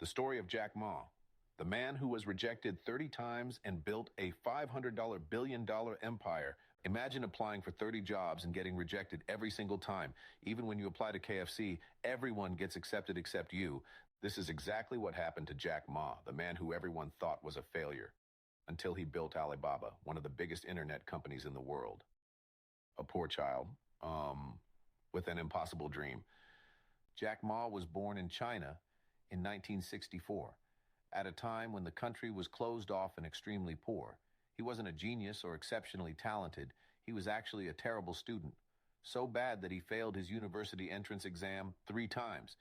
The story of Jack Ma, the man who was rejected 30 times and built a $500 billion empire. Imagine applying for 30 jobs and getting rejected every single time. Even when you apply to KFC, everyone gets accepted except you. This is exactly what happened to Jack Ma, the man who everyone thought was a failure, until he built Alibaba, one of the biggest internet companies in the world. A poor child, with an impossible dream. Jack Ma was born in China in 1964, at a time when the country was closed off and extremely poor. He wasn't a genius or exceptionally talented. He was actually a terrible student, so bad that he failed his university entrance exam 3 times.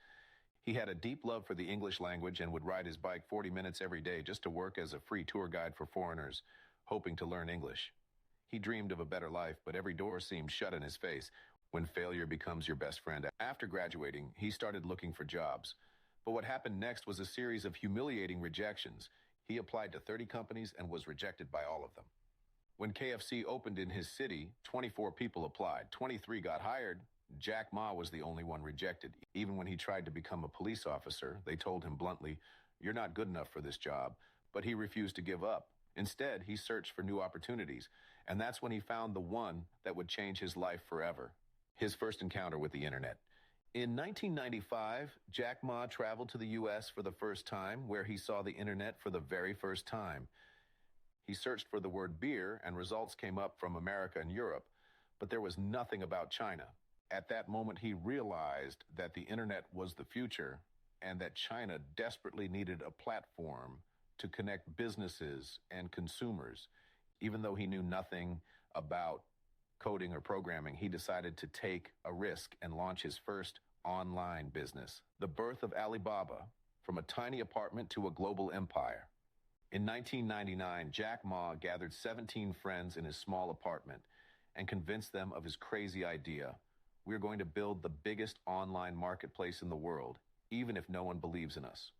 He had a deep love for the English language and would ride his bike 40 minutes every day just to work as a free tour guide for foreigners, hoping to learn English. He dreamed of a better life, but every door seemed shut in his face when failure becomes your best friend. After graduating, he started looking for jobs. But what happened next was a series of humiliating rejections. He applied to 30 companies and was rejected by all of them. When KFC opened in his city, 24 people applied. 23 got hired. Jack Ma was the only one rejected. Even when he tried to become a police officer, they told him bluntly, "You're not good enough for this job." But he refused to give up. Instead, he searched for new opportunities. And that's when he found the one that would change his life forever. His first encounter with the internet. In 1995, Jack Ma traveled to the U.S. for the first time, where he saw the internet for the very first time. He searched for the word beer, and results came up from America and Europe, but there was nothing about China. At that moment, he realized that the internet was the future and that China desperately needed a platform to connect businesses and consumers. Even though he knew nothing about coding or programming, he decided to take a risk and launch his first online business. The birth of Alibaba, from a tiny apartment to a global empire. In 1999, Jack Ma gathered 17 friends in his small apartment and convinced them of his crazy idea. We're going to build the biggest online marketplace in the world, even if no one believes in us.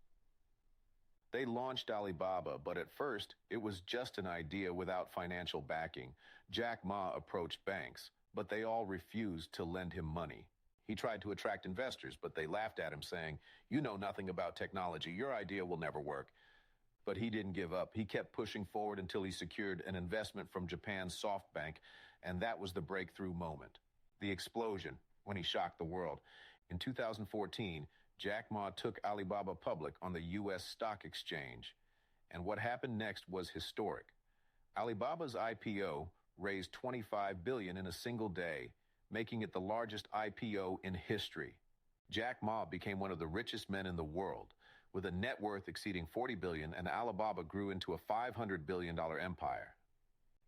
They launched Alibaba, but at first, it was just an idea without financial backing. Jack Ma approached banks, but they all refused to lend him money. He tried to attract investors, but they laughed at him, saying, "You know nothing about technology. Your idea will never work." But he didn't give up. He kept pushing forward until he secured an investment from Japan's SoftBank, and that was the breakthrough moment, the explosion, when he shocked the world. In 2014, Jack Ma took Alibaba public on the U.S. stock exchange, and what happened next was historic. Alibaba's IPO raised $25 billion in a single day, making it the largest IPO in history. Jack Ma became one of the richest men in the world, with a net worth exceeding $40 billion, and Alibaba grew into a $500 billion empire.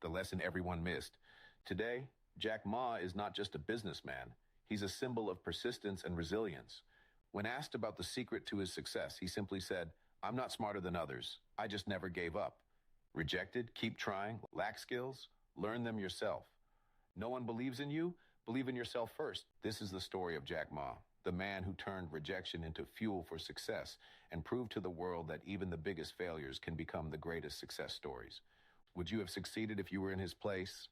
The lesson everyone missed. Today, Jack Ma is not just a businessman. He's a symbol of persistence and resilience. When asked about the secret to his success, he simply said, "I'm not smarter than others. I just never gave up." Rejected? Keep trying. Lack skills? Learn them yourself. No one believes in you? Believe in yourself first. This is the story of Jack Ma, the man who turned rejection into fuel for success and proved to the world that even the biggest failures can become the greatest success stories. Would you have succeeded if you were in his place?